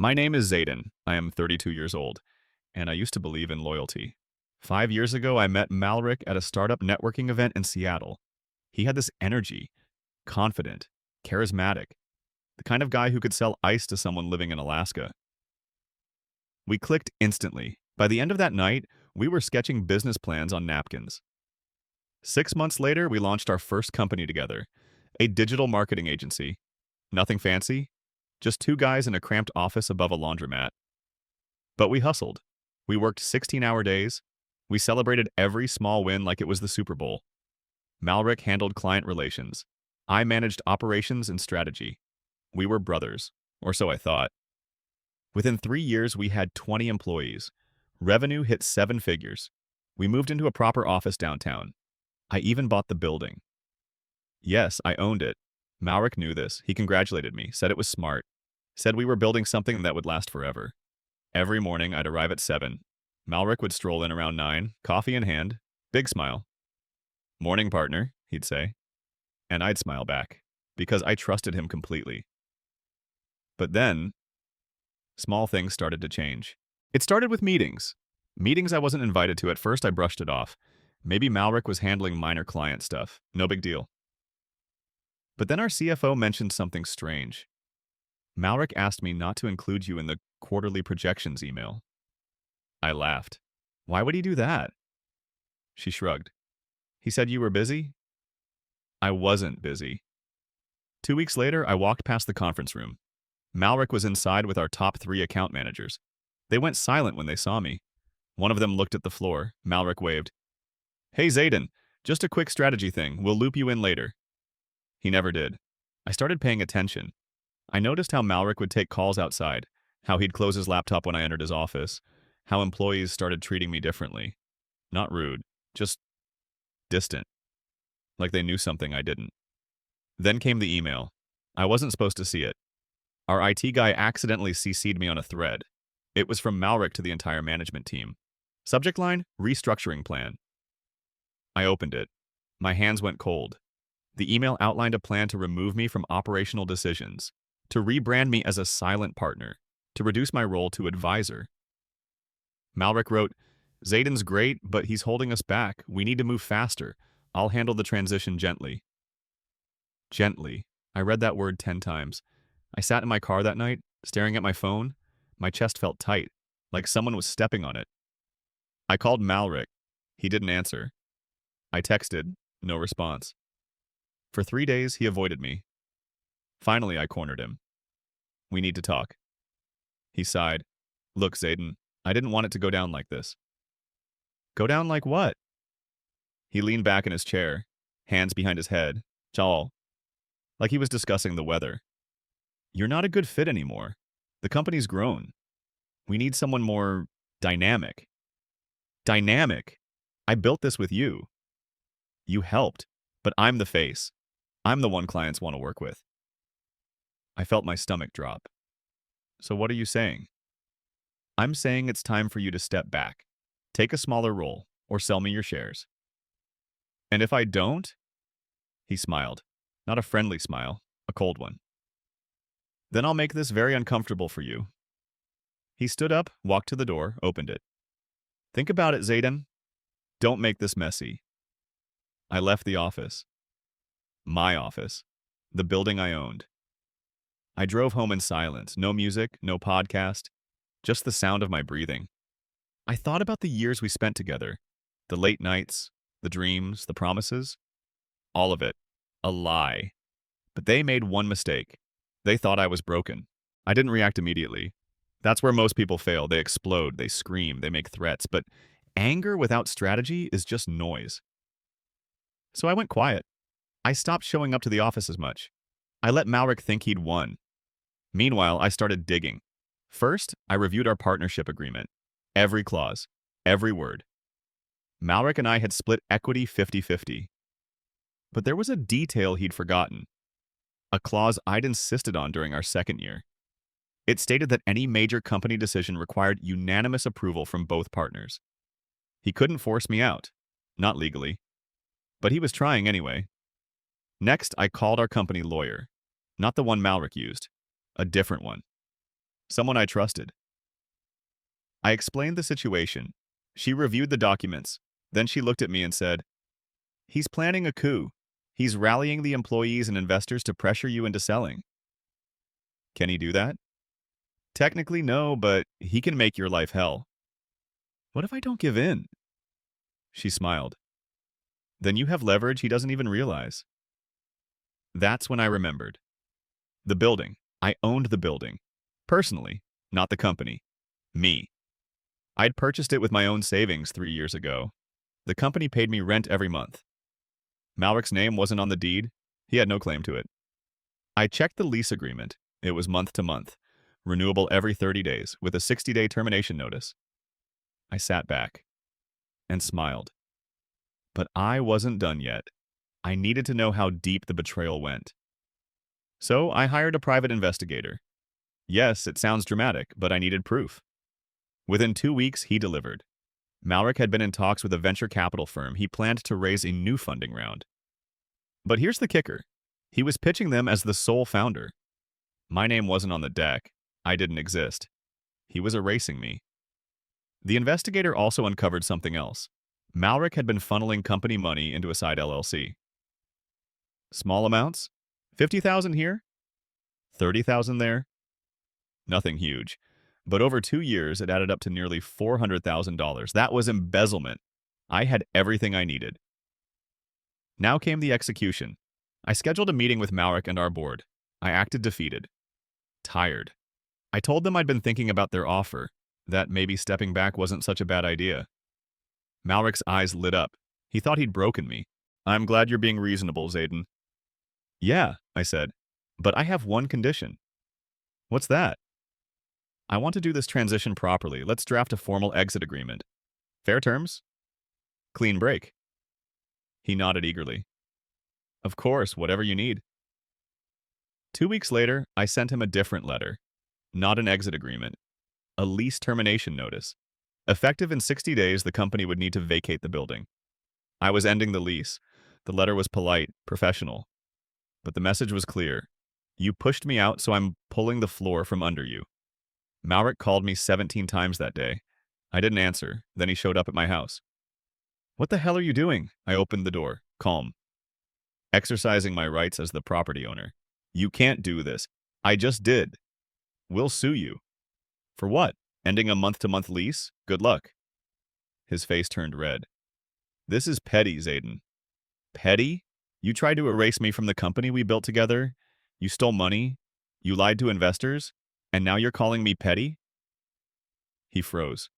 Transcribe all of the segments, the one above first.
My name is Zayden. I am 32 years old, and I used to believe in loyalty. 5 years ago, I met Malric at a startup networking event in Seattle. He had this energy, confident, charismatic, the kind of guy who could sell ice to someone living in Alaska. We clicked instantly. By the end of that night, we were sketching business plans on napkins. 6 months later, we launched our first company together, a digital marketing agency. Nothing fancy, just two guys in a cramped office above a laundromat. But we hustled. We worked 16-hour days. We celebrated every small win like it was the Super Bowl. Malric handled client relations. I managed operations and strategy. We were brothers, or so I thought. Within 3 years, we had 20 employees. Revenue hit 7 figures. We moved into a proper office downtown. I even bought the building. Yes, I owned it. Malric knew this. He congratulated me, said it was smart, said we were building something that would last forever. Every morning, I'd arrive at 7. Malric would stroll in around 9, coffee in hand, big smile. "Morning, partner," he'd say. And I'd smile back, because I trusted him completely. But then, small things started to change. It started with meetings. Meetings I wasn't invited to. At first, I brushed it off. Maybe Malric was handling minor client stuff. No big deal. But then our CFO mentioned something strange. Malric asked me not to include you in the quarterly projections email. I laughed. Why would he do that? She shrugged. He said you were busy? I wasn't busy. 2 weeks later, I walked past the conference room. Malric was inside with our top 3 account managers. They went silent when they saw me. One of them looked at the floor. Malric waved. "Hey, Zayden, just a quick strategy thing. We'll loop you in later." He never did. I started paying attention. I noticed how Malric would take calls outside, how he'd close his laptop when I entered his office, how employees started treating me differently. Not rude, just distant, like they knew something I didn't. Then came the email. I wasn't supposed to see it. Our IT guy accidentally CC'd me on a thread. It was from Malric to the entire management team. Subject line, restructuring plan. I opened it. My hands went cold. The email outlined a plan to remove me from operational decisions, to rebrand me as a silent partner, to reduce my role to advisor. Malric wrote, "Zayden's great, but he's holding us back. We need to move faster. I'll handle the transition gently." Gently. I read that word 10 times. I sat in my car that night, staring at my phone. My chest felt tight, like someone was stepping on it. I called Malric. He didn't answer. I texted. No response. For 3 days, he avoided me. Finally, I cornered him. "We need to talk." He sighed. "Look, Zayden, I didn't want it to go down like this." "Go down like what?" He leaned back in his chair, hands behind his head, jaw, like he was discussing the weather. "You're not a good fit anymore. The company's grown. We need someone more dynamic." Dynamic? I built this with you. You helped, but I'm the face. I'm the one clients want to work with. I felt my stomach drop. "So what are you saying?" "I'm saying it's time for you to step back. Take a smaller role, or sell me your shares." "And if I don't?" He smiled. Not a friendly smile, a cold one. "Then I'll make this very uncomfortable for you." He stood up, walked to the door, opened it. "Think about it, Zayden. Don't make this messy." I left the office. My office. The building I owned. I drove home in silence. No music, no podcast, just the sound of my breathing. I thought about the years we spent together. The late nights, the dreams, the promises. All of it. A lie. But they made one mistake. They thought I was broken. I didn't react immediately. That's where most people fail. They explode, they scream, they make threats. But anger without strategy is just noise. So I went quiet. I stopped showing up to the office as much. I let Malric think he'd won. Meanwhile, I started digging. First, I reviewed our partnership agreement. Every clause, every word. Malric and I had split equity 50-50. But there was a detail he'd forgotten. A clause I'd insisted on during our second year. It stated that any major company decision required unanimous approval from both partners. He couldn't force me out. Not legally. But he was trying anyway. Next, I called our company lawyer. Not the one Malric used. A different one. Someone I trusted. I explained the situation. She reviewed the documents. Then she looked at me and said, "He's planning a coup. He's rallying the employees and investors to pressure you into selling." Can he do that? Technically, no, but he can make your life hell. What if I don't give in? She smiled. Then you have leverage he doesn't even realize. That's when I remembered. The building. I owned the building. Personally, not the company. Me. I'd purchased it with my own savings 3 years ago. The company paid me rent every month. Malric's name wasn't on the deed. He had no claim to it. I checked the lease agreement. It was month to month, renewable every 30 days, with a 60-day termination notice. I sat back and smiled. But I wasn't done yet. I needed to know how deep the betrayal went. So I hired a private investigator. Yes, it sounds dramatic, but I needed proof. Within 2 weeks, he delivered. Malric had been in talks with a venture capital firm. He planned to raise a new funding round. But here's the kicker. He was pitching them as the sole founder. My name wasn't on the deck. I didn't exist. He was erasing me. The investigator also uncovered something else. Malric had been funneling company money into a side LLC. Small amounts? 50,000 here? 30,000 there? Nothing huge. But over 2 years, it added up to nearly $400,000. That was embezzlement. I had everything I needed. Now came the execution. I scheduled a meeting with Malric and our board. I acted defeated. Tired. I told them I'd been thinking about their offer, that maybe stepping back wasn't such a bad idea. Malric's eyes lit up. He thought he'd broken me. "I'm glad you're being reasonable, Zayden." "Yeah," I said, "but I have one condition." "What's that?" "I want to do this transition properly. Let's draft a formal exit agreement. Fair terms? Clean break." He nodded eagerly. "Of course, whatever you need." 2 weeks later, I sent him a different letter. Not an exit agreement. A lease termination notice. Effective in 60 days, the company would need to vacate the building. I was ending the lease. The letter was polite, professional. But the message was clear. You pushed me out, so I'm pulling the floor from under you. Malric called me 17 times that day. I didn't answer. Then he showed up at my house. "What the hell are you doing?" I opened the door, calm. "Exercising my rights as the property owner." "You can't do this." "I just did." "We'll sue you." "For what? Ending a month-to-month lease? Good luck." His face turned red. "This is petty, Zayden." "Petty? You tried to erase me from the company we built together. You stole money. You lied to investors. And now you're calling me petty?" He froze.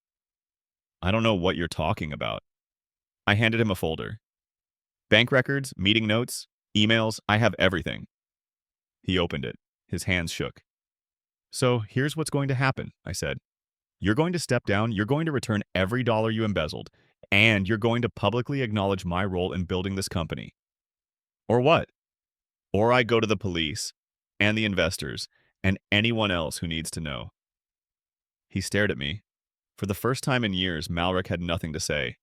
"I don't know what you're talking about." I handed him a folder. "Bank records, meeting notes, emails, I have everything." He opened it. His hands shook. "So here's what's going to happen," I said. "You're going to step down, you're going to return every dollar you embezzled, and you're going to publicly acknowledge my role in building this company. Or what? Or I go to the police, and the investors, and anyone else who needs to know." He stared at me. For the first time in years, Malric had nothing to say.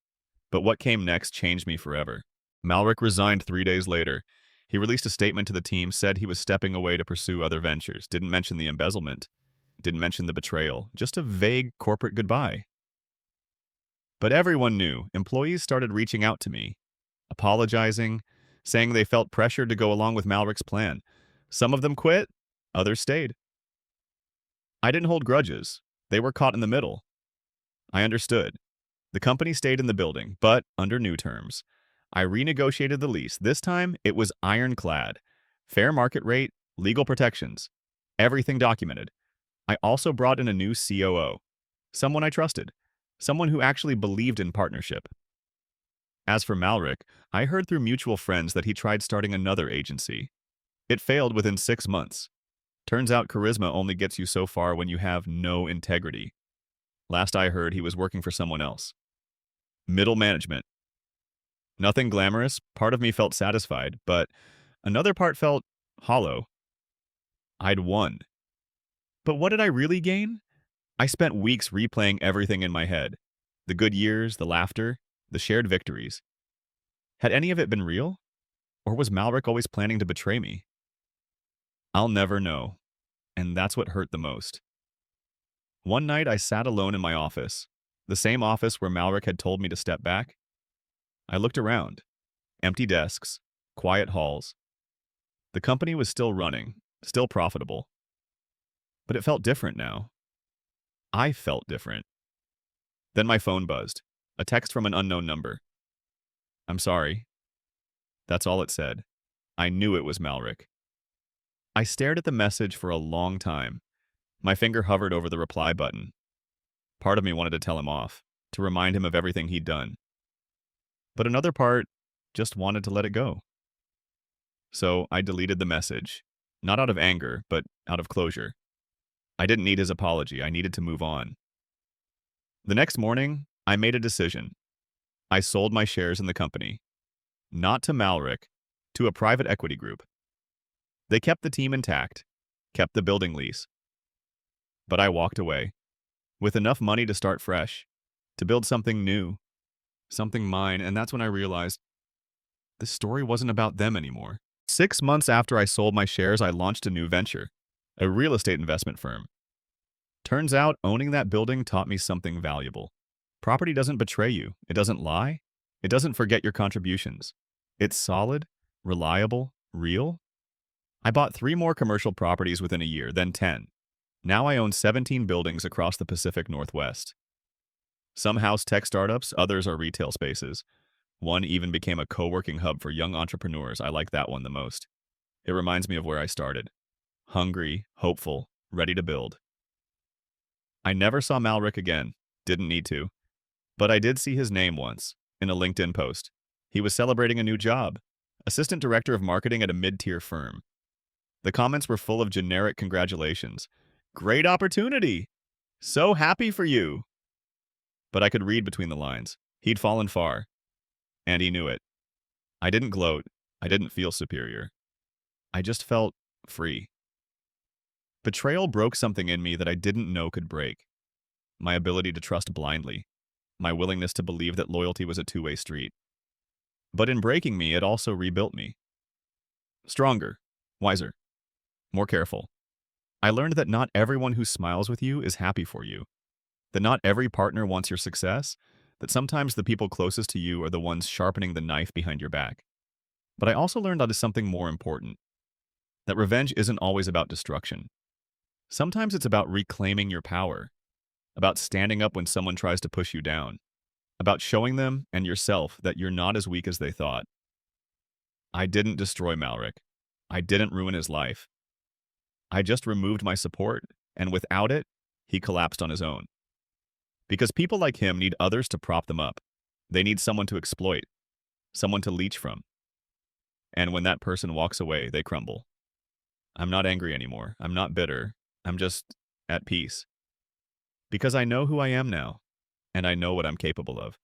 But what came next changed me forever. Malric resigned 3 days later. He released a statement to the team, said he was stepping away to pursue other ventures, didn't mention the embezzlement, didn't mention the betrayal, just a vague corporate goodbye. But everyone knew. Employees started reaching out to me, apologizing, saying they felt pressured to go along with Malric's plan. Some of them quit, others stayed. I didn't hold grudges. They were caught in the middle. I understood. The company stayed in the building, but under new terms. I renegotiated the lease. This time, it was ironclad. Fair market rate, legal protections. Everything documented. I also brought in a new COO. Someone I trusted. Someone who actually believed in partnership. As for Malric, I heard through mutual friends that he tried starting another agency. It failed within 6 months. Turns out charisma only gets you so far when you have no integrity. Last I heard, he was working for someone else. Middle management. Nothing glamorous. Part of me felt satisfied, but another part felt hollow. I'd won. But what did I really gain? I spent weeks replaying everything in my head. The good years, the laughter, the shared victories. Had any of it been real? Or was Malric always planning to betray me? I'll never know. And that's what hurt the most. One night, I sat alone in my office, the same office where Malric had told me to step back. I looked around. Empty desks, quiet halls. The company was still running, still profitable. But it felt different now. I felt different. Then my phone buzzed. A text from an unknown number. "I'm sorry." That's all it said. I knew it was Malric. I stared at the message for a long time. My finger hovered over the reply button. Part of me wanted to tell him off, to remind him of everything he'd done. But another part just wanted to let it go. So I deleted the message, not out of anger, but out of closure. I didn't need his apology. I needed to move on. The next morning, I made a decision. I sold my shares in the company. Not to Malric, to a private equity group. They kept the team intact, kept the building lease. But I walked away, with enough money to start fresh, to build something new, something mine, and that's when I realized this story wasn't about them anymore. 6 months after I sold my shares, I launched a new venture, a real estate investment firm. Turns out owning that building taught me something valuable. Property doesn't betray you. It doesn't lie. It doesn't forget your contributions. It's solid, reliable, real. I bought 3 more commercial properties within a year, then 10. Now I own 17 buildings across the Pacific Northwest. Some house tech startups, others are retail spaces. One even became a co-working hub for young entrepreneurs. I like that one the most. It reminds me of where I started. Hungry, hopeful, ready to build. I never saw Malric again. Didn't need to. But I did see his name once, in a LinkedIn post. He was celebrating a new job, assistant director of marketing at a mid-tier firm. The comments were full of generic congratulations. "Great opportunity! So happy for you!" But I could read between the lines. He'd fallen far. And he knew it. I didn't gloat. I didn't feel superior. I just felt free. Betrayal broke something in me that I didn't know could break. My ability to trust blindly. My willingness to believe that loyalty was a two-way street. But in breaking me, it also rebuilt me. Stronger, wiser, more careful. I learned that not everyone who smiles with you is happy for you. That not every partner wants your success. That sometimes the people closest to you are the ones sharpening the knife behind your back. But I also learned that is something more important. That revenge isn't always about destruction. Sometimes it's about reclaiming your power. About standing up when someone tries to push you down. About showing them and yourself that you're not as weak as they thought. I didn't destroy Malric. I didn't ruin his life. I just removed my support, and without it, he collapsed on his own. Because people like him need others to prop them up. They need someone to exploit, someone to leech from. And when that person walks away, they crumble. I'm not angry anymore. I'm not bitter. I'm just at peace. Because I know who I am now, and I know what I'm capable of.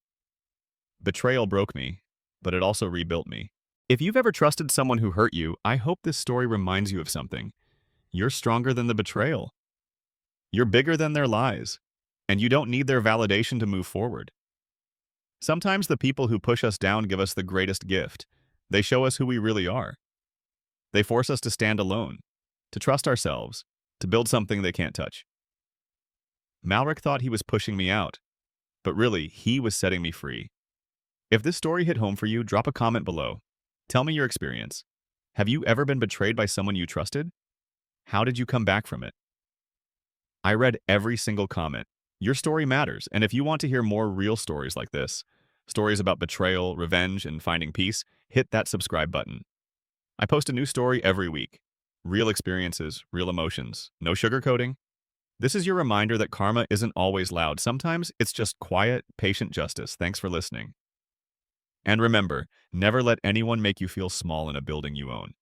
Betrayal broke me, but it also rebuilt me. If you've ever trusted someone who hurt you, I hope this story reminds you of something. You're stronger than the betrayal. You're bigger than their lies. And you don't need their validation to move forward. Sometimes the people who push us down give us the greatest gift. They show us who we really are. They force us to stand alone, to trust ourselves, to build something they can't touch. Malric thought he was pushing me out, but really, he was setting me free. If this story hit home for you, drop a comment below. Tell me your experience. Have you ever been betrayed by someone you trusted? How did you come back from it? I read every single comment. Your story matters, and if you want to hear more real stories like this, stories about betrayal, revenge, and finding peace, hit that subscribe button. I post a new story every week. Real experiences, real emotions, no sugarcoating. This is your reminder that karma isn't always loud. Sometimes it's just quiet, patient justice. Thanks for listening. And remember, never let anyone make you feel small in a building you own.